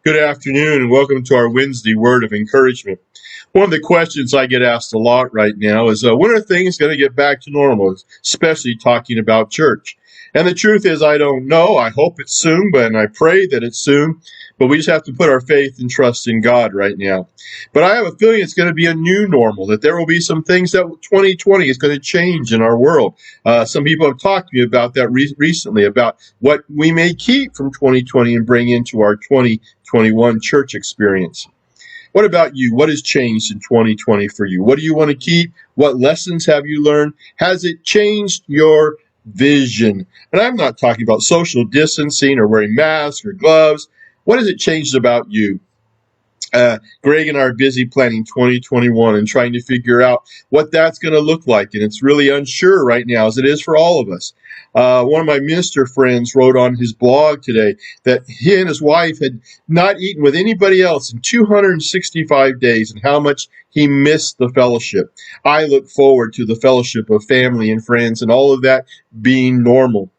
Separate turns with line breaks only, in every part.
Good afternoon and welcome to our Wednesday Word of Encouragement. One of the questions I get asked a lot right now is when are things going to get back to normal, especially talking about church? And the truth is, I don't know. I hope it's soon, and I pray that it's soon. But we just have to put our faith and trust in God right now. But I have a feeling it's going to be a new normal, that there will be some things that 2020 is going to change in our world. Some people have talked to me about that recently, about what we may keep from 2020 and bring into our 2021 church experience. What about you? What has changed in 2020 for you? What do you want to keep? What lessons have you learned? Has it changed your vision? And I'm not talking about social distancing or wearing masks or gloves. What has it changed about you? Greg and I are busy planning 2021 and trying to figure out what that's going to look like. And it's really unsure right now, as it is for all of us. One of my minister friends wrote on his blog today that he and his wife had not eaten with anybody else in 265 days and how much he missed the fellowship. I look forward to the fellowship of family and friends and all of that being normal.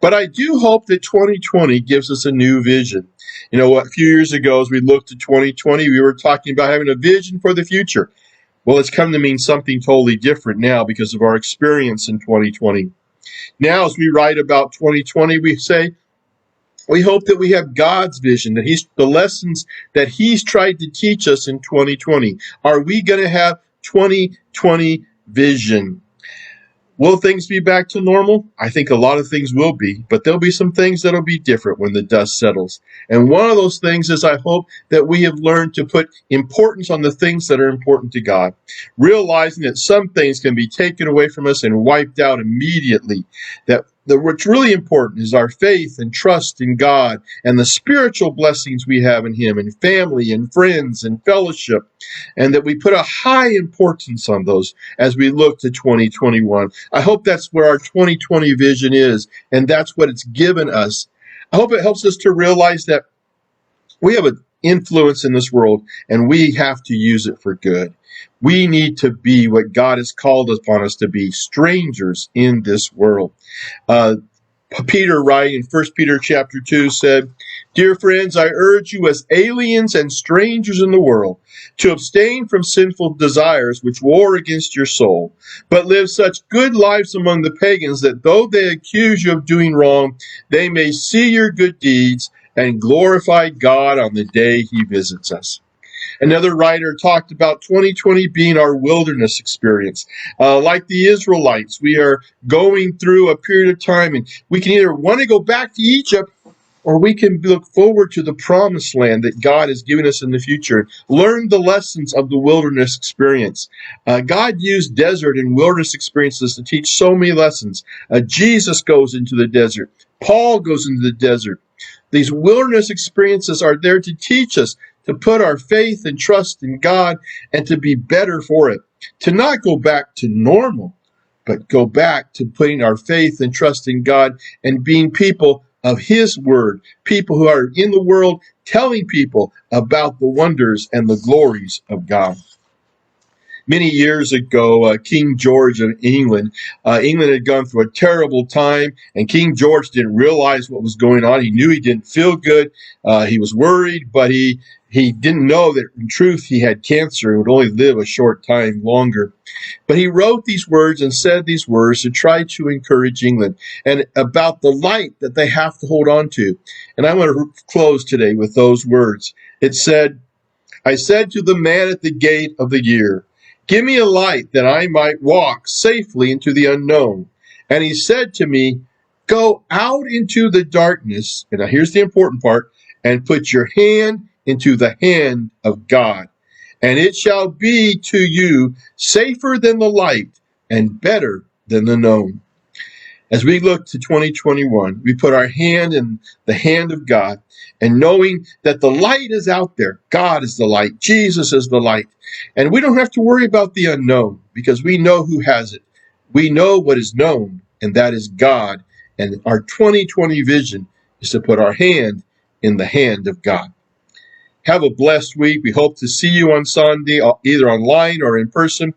But I do hope that 2020 gives us a new vision. You know, a few years ago, as we looked at 2020, we were talking about having a vision for the future. Well, it's come to mean something totally different now because of our experience in 2020. Now, as we write about 2020, we say, we hope that we have God's vision, that the lessons that He's tried to teach us in 2020. Are we going to have 2020 vision? Will things be back to normal? I think a lot of things will be, but there'll be some things that'll be different when the dust settles. And one of those things is I hope that we have learned to put importance on the things that are important to God, realizing that some things can be taken away from us and wiped out immediately. That what's really important is our faith and trust in God and the spiritual blessings we have in Him and family and friends and fellowship, and that we put a high importance on those as we look to 2021. I hope that's where our 2020 vision is, and that's what it's given us. I hope it helps us to realize that we have an influence in this world, and we have to use it for good. We need to be what God has called upon us to be, strangers in this world. Peter, writing in 1 Peter chapter 2, said, "Dear friends, I urge you as aliens and strangers in the world to abstain from sinful desires which war against your soul, but live such good lives among the pagans that though they accuse you of doing wrong, they may see your good deeds and glorify God on the day He visits us." Another writer talked about 2020 being our wilderness experience. Like the Israelites, we are going through a period of time, and we can either want to go back to Egypt, or we can look forward to the promised land that God has given us in the future. Learn the lessons of the wilderness experience. God used desert and wilderness experiences to teach so many lessons. Jesus goes into the desert. Paul goes into the desert. These wilderness experiences are there to teach us to put our faith and trust in God and to be better for it. To not go back to normal, but go back to putting our faith and trust in God and being people of His Word, people who are in the world telling people about the wonders and the glories of God. Many years ago, King George of England had gone through a terrible time, and King George didn't realize what was going on. He knew he didn't feel good. He was worried, but he didn't know that in truth he had cancer and would only live a short time longer. But he wrote these words and said these words to try to encourage England and about the light that they have to hold on to. And I want to close today with those words. It said, "I said to the man at the gate of the year, 'Give me a light that I might walk safely into the unknown.' And he said to me, 'Go out into the darkness,'" and now here's the important part, "'and put your hand into the hand of God. And it shall be to you safer than the light and better than the known.'" As we look to 2021, we put our hand in the hand of God, and knowing that the light is out there. God is the light. Jesus is the light. And we don't have to worry about the unknown because we know who has it. We know what is known, and that is God. And our 2020 vision is to put our hand in the hand of God. Have a blessed week. We hope to see you on Sunday, either online or in person.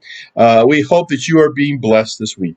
We hope that you are being blessed this week.